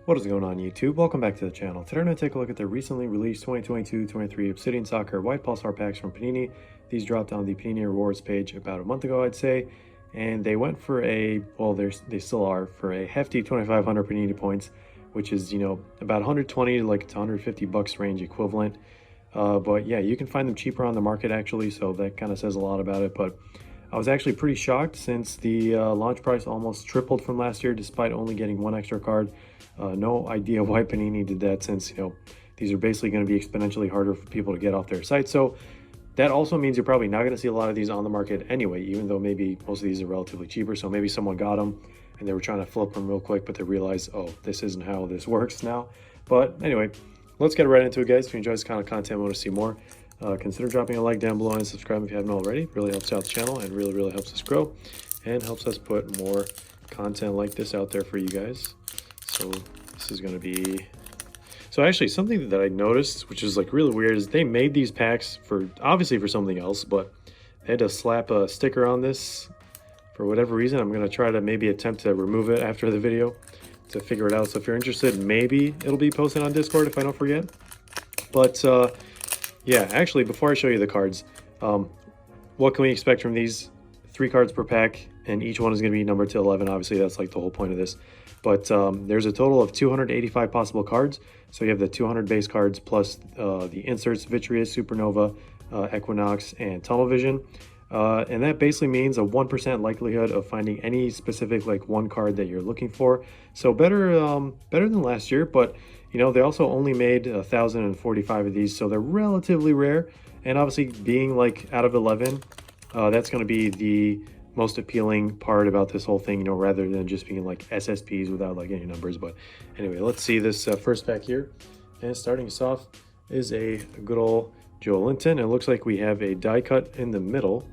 What is going on YouTube? Welcome back to the channel. Today we're going to take a look at the recently released 2022-23 Obsidian Soccer White Pulsar packs from Panini. These dropped on the Panini Rewards page about a month ago, I'd say. And they went for a, well, they still are, for a hefty 2,500 Panini points, which is, about 120 to like to 150 bucks range equivalent. But yeah, you can find them cheaper on the market actually, so that kind of says a lot about it. But I was actually pretty shocked since the launch price almost tripled from last year despite only getting one extra card. No idea why Panini did that, since these are basically going to be exponentially harder for people to get off their site. So that also means you're probably not going to see a lot of these on the market anyway, even though maybe most of these are relatively cheaper. So maybe someone got them and they were trying to flip them real quick, but they realized, oh, this isn't how this works now. But anyway, let's get right into it, guys. If you enjoy this kind of content and want to see more, consider dropping a like down below and subscribe if you haven't already. It really helps out the channel and really helps us grow and helps us put more content like this out there for you guys. So this is going to be, so actually something that I noticed, which is like really weird, is they made these packs for obviously for something else, but they had to slap a sticker on this for whatever reason. I'm going to try to maybe attempt to remove it after the video to figure it out. So if you're interested, maybe it'll be posted on Discord if I don't forget. But yeah, actually, before I show you the cards, what can we expect from these? 3 cards per pack, and each one is going to be numbered to 11. Obviously, that's like the whole point of this. But there's a total of 285 possible cards. So you have the 200 base cards plus the inserts, Vitreous, Supernova, Equinox, and Tunnel Vision. And that basically means a 1% likelihood of finding any specific like one card that you're looking for. So better than last year, but they also only made 1,045 of these, so they're relatively rare. And obviously being like out of 11, that's going to be the most appealing part about this whole thing, rather than just being like SSPs without like any numbers. But anyway, let's see this first pack here. And starting us off is a good old Joe Linton. It looks like we have a die cut in the middle.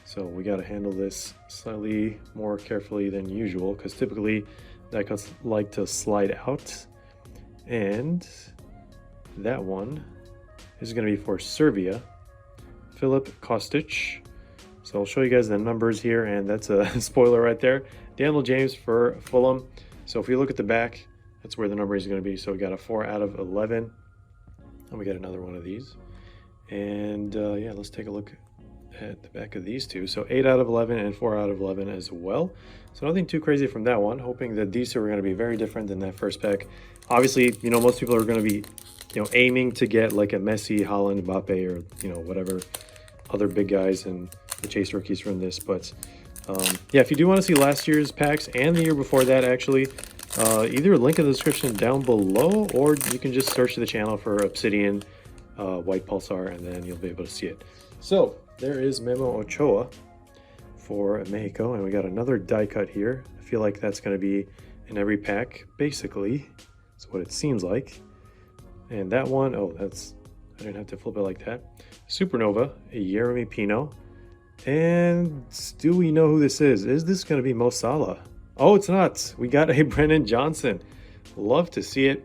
So we got to handle this slightly more carefully than usual, because typically die cuts like to slide out. And that one is going to be for Serbia, Filip Kostic. So I'll show you guys the numbers here, and that's a spoiler right there. Daniel James for Fulham. So if we look at the back, that's where the number is going to be. So we got a 4 out of 11, and we got another one of these. And yeah, let's take a look at the back of these two. So 8 out of 11 and 4 out of 11 as well. So nothing too crazy from that one. Hoping that these two are going to be very different than that first pack. Obviously, most people are going to be, aiming to get like a Messi, Haaland, Mbappe, or whatever other big guys and the chase rookies from this. But yeah, if you do want to see last year's packs and the year before that, actually, either link in the description down below, or you can just search the channel for Obsidian White Pulsar, and then you'll be able to see it. So there is Memo Ochoa for Mexico, and we got another die cut here. I feel like that's going to be in every pack, basically. That's what it seems like. And that one, oh, I didn't have to flip it like that. Supernova, a Yeremy Pino. And do we know who this is? Is this going to be Mo Salah? Oh, it's not. We got a Brennan Johnson. Love to see it.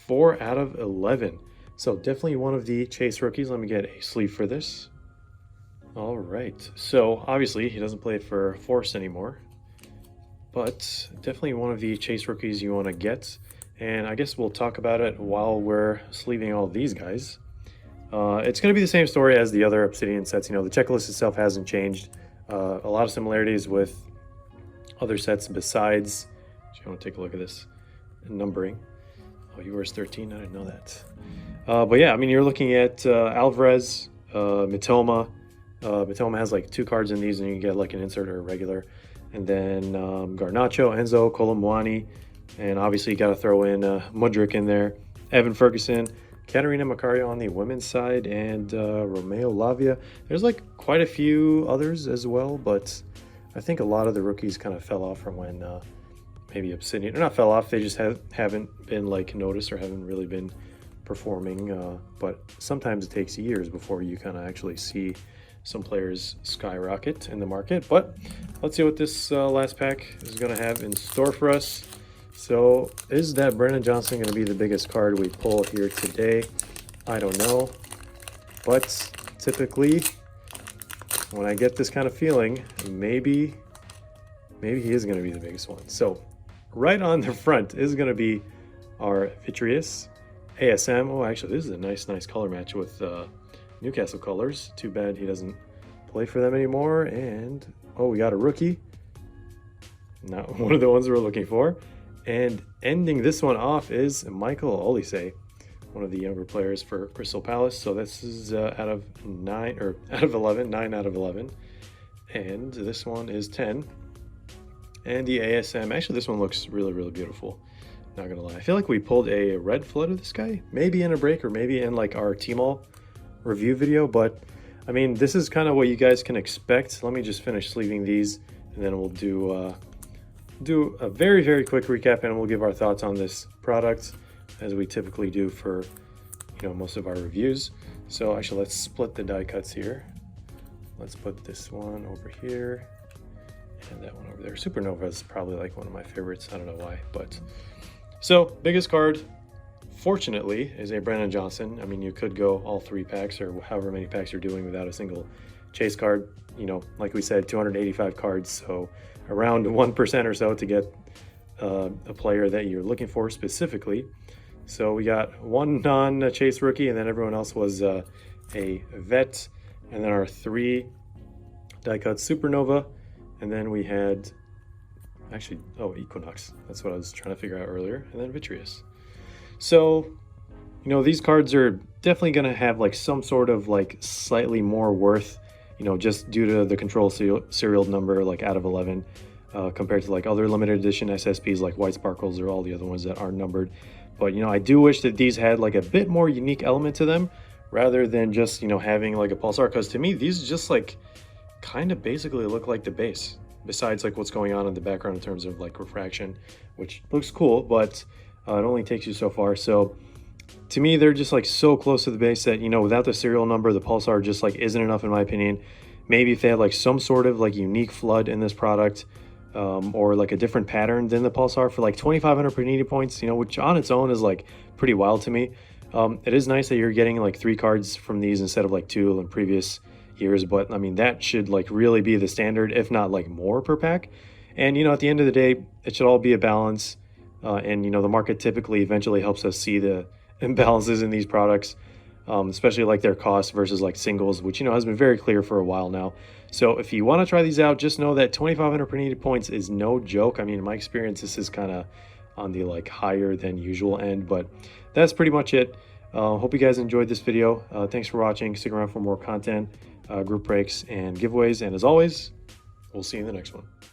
4 out of 11. So definitely one of the chase rookies. Let me get a sleeve for this. All right. So obviously he doesn't play for Force anymore, but definitely one of the chase rookies you want to get. And I guess we'll talk about it while we're sleeving all these guys. It's going to be the same story as the other Obsidian sets. The checklist itself hasn't changed. A lot of similarities with other sets besides, if you want to take a look at this numbering. Oh, UR's 13, I didn't know that. But yeah, I mean, you're looking at Alvarez, Mitoma. Mitoma has like 2 cards in these, and you can get like an insert or a regular. And then Garnacho, Enzo, Colomboani, and obviously you got to throw in Mudryk in there, Evan Ferguson, Katarina Macario on the women's side, and Romeo Lavia. There's like quite a few others as well, but I think a lot of the rookies kind of fell off from when maybe Obsidian, or not fell off, they just haven't been like noticed or haven't really been performing. But sometimes it takes years before you kind of actually see some players skyrocket in the market. But let's see what this last pack is going to have in store for us. So is that Brennan Johnson going to be the biggest card we pull here today? I don't know. But typically, when I get this kind of feeling, maybe he is going to be the biggest one. So right on the front is going to be our Vitreous, ASM. Oh, actually, this is a nice color match with Newcastle colors. Too bad he doesn't play for them anymore. And oh, we got a rookie. Not one of the ones we're looking for. And ending this one off is Michael Olise, one of the younger players for Crystal Palace. So this is out of 9 out of 11, 9 out of 11. And this one is 10. And the ASM, actually this one looks really beautiful. Not gonna lie. I feel like we pulled a red flood of this guy, maybe in a break or maybe in like our tmall review video, but I mean, this is kind of what you guys can expect. Let me just finish sleeving these and then we'll do a very quick recap and we'll give our thoughts on this product as we typically do for, you know, most of our reviews. So actually let's split the die cuts here. Let's put this one over here and that one over there. Supernova is probably like one of my favorites. I don't know why, but so biggest card, fortunately, is a Brandon Johnson. I mean, you could go all 3 packs or however many packs you're doing without a single chase card. You know, like we said, 285 cards, so around 1% or so to get a player that you're looking for specifically. So we got 1 non-chase rookie, and then everyone else was a vet, and then our 3 die cut Supernova, and then we had actually, oh, Equinox. That's what I was trying to figure out earlier, and then Vitreous. So, you know, these cards are definitely going to have like some sort of like slightly more worth, you know, just due to the control serial number, like out of 11, compared to like other limited edition SSPs like White Sparkles or all the other ones that aren't numbered. But, you know, I do wish that these had like a bit more unique element to them rather than just, you know, having like a Pulsar, because to me, these just like kind of basically look like the base, besides like what's going on in the background in terms of like refraction, which looks cool, but it only takes you so far. So to me, they're just like so close to the base that, you know, without the serial number, the Pulsar just like isn't enough in my opinion. Maybe if they had like some sort of like unique flood in this product, or like a different pattern than the Pulsar for like 2,500 Panini points, you know, which on its own is like pretty wild to me. It is nice that you're getting like 3 cards from these instead of like 2 in previous years, but I mean, that should like really be the standard, if not like more per pack. And, you know, at the end of the day, it should all be a balance. And, you know, the market typically eventually helps us see the imbalances in these products, especially like their cost versus like singles, which, you know, has been very clear for a while now. So if you want to try these out, just know that 2,500 Panini points is no joke. I mean, in my experience, this is kind of on the like higher than usual end, but that's pretty much it. Hope you guys enjoyed this video. Thanks for watching. Stick around for more content, group breaks, and giveaways. And as always, we'll see you in the next one.